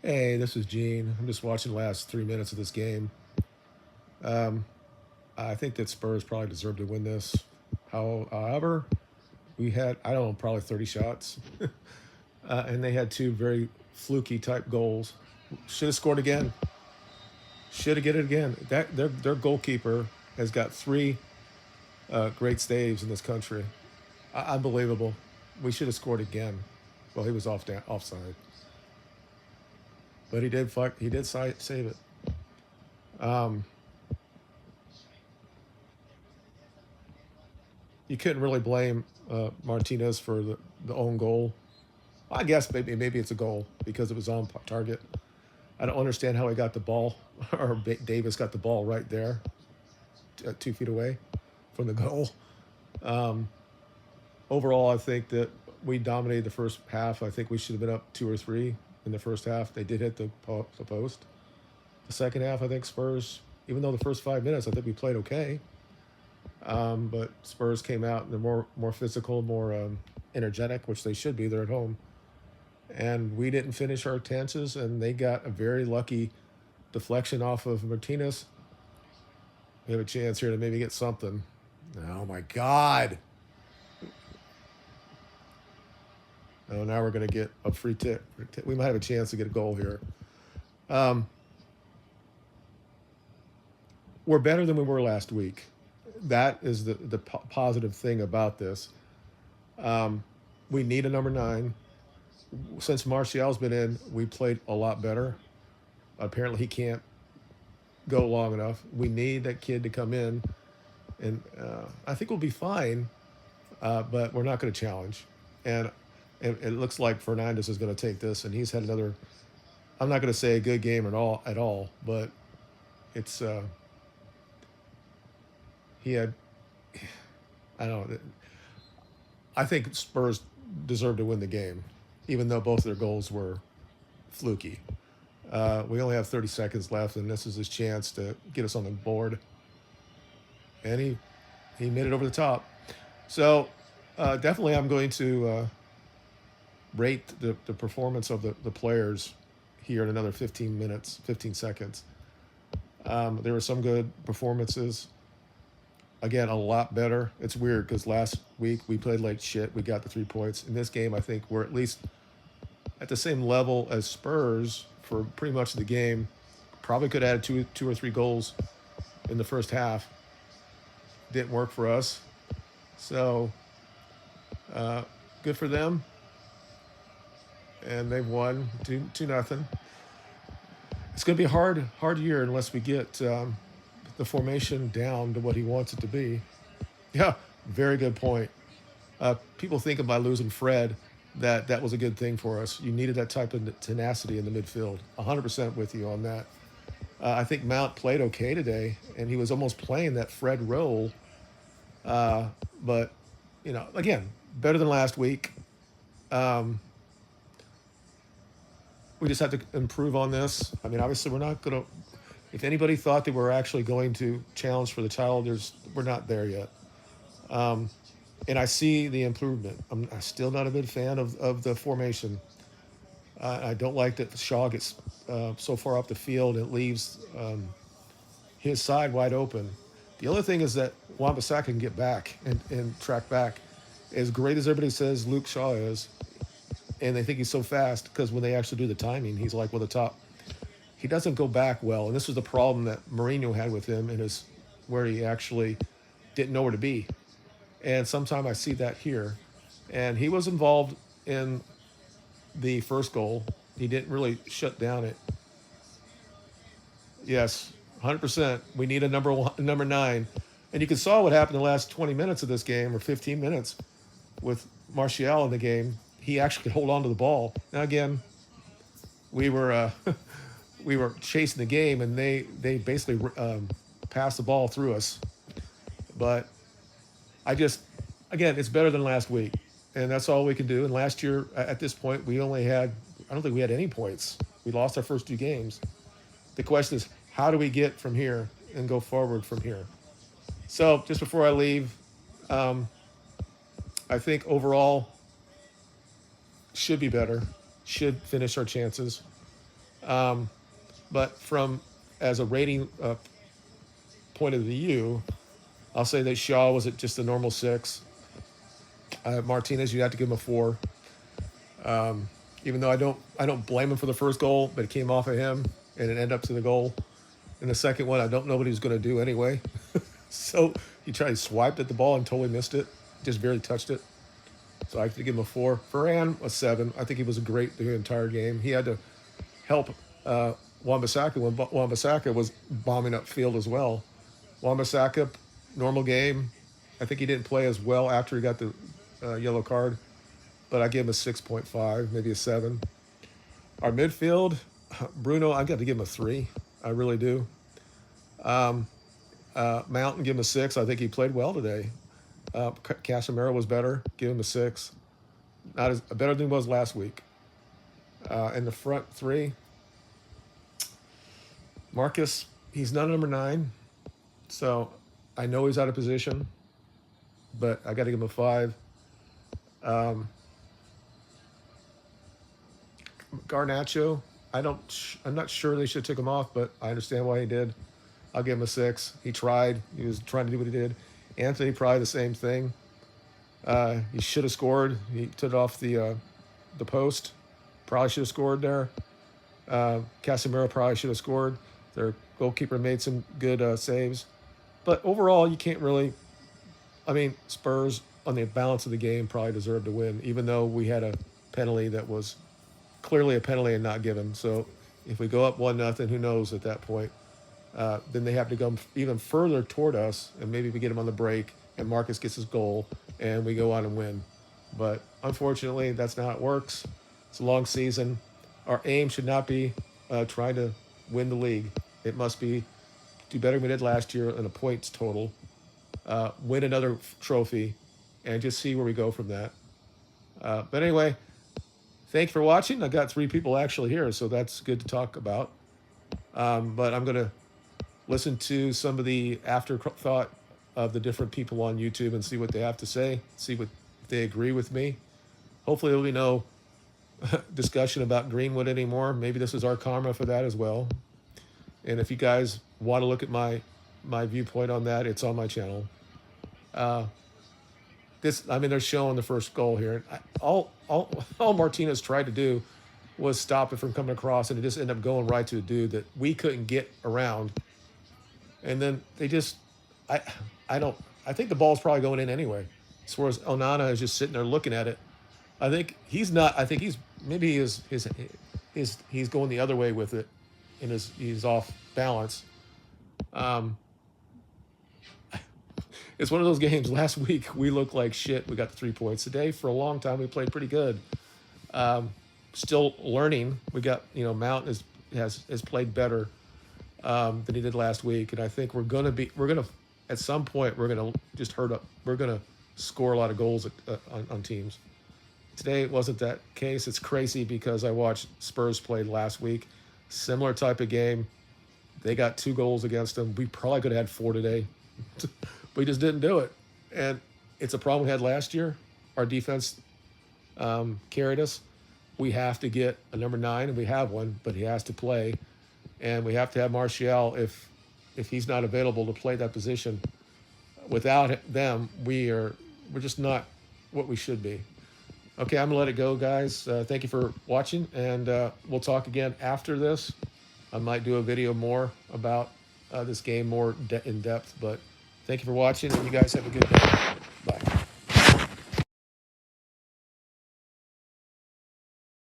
Hey, this is Gene. I'm just watching the last 3 minutes of this game. Um, I think that Spurs probably deserved to win this. However, we had, I don't know, probably 30 shots, and they had two very fluky type goals. Should have scored again. Should have get it again. That their goalkeeper has got three great saves in this country. Unbelievable. We should have scored again. Well, he was offside, but he did. He did save it. Um, you couldn't really blame Martinez for the own goal. I guess maybe it's a goal because it was on target. I don't understand how he got the ball, or Davis got the ball right there, 2 feet away from the goal. Um, Overall, I think that we dominated the first half. I think we should have been up two or three in the first half. They did hit the post. The second half, I think Spurs, even though the first 5 minutes, I think we played okay. But Spurs came out and they're more physical, more energetic, which they should be. They're at home, and we didn't finish our chances, and they got a very lucky deflection off of Martinez. We have a chance here to maybe get something. Oh my God! Oh, now we're going to get a free tip. We might have a chance to get a goal here. Um, we're better than we were last week. That is the positive thing about this. Um, we need a number nine. Since Martial's been in, we played a lot better. Apparently, he can't go long enough. We need that kid to come in, and I think we'll be fine. But we're not going to challenge, and it looks like Fernandez is going to take this, and he's had another. I'm not going to say a good game at all, but it's he had. I don't know. I think Spurs deserved to win the game, even though both their goals were fluky. We only have 30 seconds left, and this is his chance to get us on the board. And he made it over the top. So definitely, I'm going to rate the performance of the players here in another 15 minutes, 15 seconds. There were some good performances. Again, a lot better. It's weird because last week we played like shit. We got the 3 points. In this game, I think we're at least at the same level as Spurs for pretty much the game. Probably could have added two or three goals in the first half. Didn't work for us. So uh, good for them. And they've won two nothing. It's going to be a hard year unless we get the formation down to what he wants it to be. Yeah, very good point. People think by losing Fred that was a good thing for us. You needed that type of tenacity in the midfield. 100% with you on that. I think Mount played okay today, and he was almost playing that Fred role. But, again, better than last week. Um, we just have to improve on this. I mean, obviously, we're not going to. If anybody thought they were actually going to challenge for the title, we're not there yet. And I see the improvement. I'm still not a big fan of the formation. I don't like that Shaw gets so far up the field it leaves his side wide open. The other thing is that Wan-Bissaka can get back and track back. As great as everybody says Luke Shaw is, and they think he's so fast because when they actually do the timing, he's like one of the top. He doesn't go back well, and this was the problem that Mourinho had with him in his where he actually didn't know where to be. And sometimes I see that here. And he was involved in the first goal. He didn't really shut down it. Yes, 100%. We need a number nine. And you can saw what happened in the last 20 minutes of this game, or 15 minutes, with Martial in the game. He actually could hold on to the ball. Now again, we were we were chasing the game, and they basically passed the ball through us. But again, it's better than last week, and that's all we can do. And last year, at this point, I don't think we had any points. We lost our first two games. The question is, how do we get from here and go forward from here? So, just before I leave, um, I think overall should be better, should finish our chances. But from as a rating point of view, I'll say that Shaw was at just a normal 6. Martinez, you have to give him a 4. Even though I don't blame him for the first goal, but it came off of him and it ended up to the goal. And the second one, I don't know what he was going to do anyway. So he tried to swipe at the ball and totally missed it, just barely touched it. So I have to give him a 4. Varane, a 7. I think he was great the entire game. He had to help Wan-Bissaka when Wan-Bissaka was bombing upfield as well. Wan-Bissaka, normal game. I think he didn't play as well after he got the yellow card, but I give him a 6.5, maybe a 7. Our midfield, Bruno, I got to give him a 3. I really do. Mountain, give him a 6. I think he played well today. Casemiro was better. Give him a 6. Not as better than he was last week. In the front 3, Marcus, he's not number 9, so I know he's out of position, but I got to give him a 5. Garnacho, I'm not sure they should have took him off, but I understand why he did. I'll give him a 6. He tried. He was trying to do what he did. Anthony, probably the same thing. He should have scored. He took it off the post. Probably should have scored there. Casemiro probably should have scored. Their goalkeeper made some good saves. But overall, you can't really... I mean, Spurs, on the balance of the game, probably deserved to win, even though we had a penalty that was clearly a penalty and not given. So if we go up 1-0, who knows at that point? Then they have to go even further toward us, and maybe we get them on the break, and Marcus gets his goal, and we go on and win. But unfortunately, that's not how it works. It's a long season. Our aim should not be trying to win the league. It must be do better than we did last year in a points total, win another trophy, and just see where we go from that. But anyway, thanks for watching. I got 3 people actually here, so that's good to talk about. But I'm going to listen to some of the afterthought of the different people on YouTube and see what they have to say, see what they agree with me. Hopefully there'll be no discussion about Greenwood anymore. Maybe this is our karma for that as well. And if you guys want to look at my viewpoint on that, it's on my channel. They're showing the first goal here. All Martinez tried to do was stop it from coming across, and it just ended up going right to a dude that we couldn't get around. And then they just, I think the ball's probably going in anyway. As far as Onana is just sitting there looking at it. I think he's not. I think he's going the other way with it, and he's off balance. It's one of those games. Last week we looked like shit. We got the 3 points. Today, for a long time, we played pretty good. Still learning. We got Mount has played better than he did last week, and I think we're gonna at some point we're gonna just hurt up. We're gonna score a lot of goals on teams. Today it wasn't that case. It's crazy because I watched Spurs play last week, similar type of game. They got 2 goals against them. We probably could have had 4 today. We just didn't do it, and it's a problem we had last year. Our defense carried us. We have to get a number 9, and we have one, but he has to play, and we have to have Martial if he's not available to play that position. Without them, we're just not what we should be. Okay, I'm gonna let it go, guys. Thank you for watching, and we'll talk again after this. I might do a video more about this game more in depth, but thank you for watching, and you guys have a good day. Bye.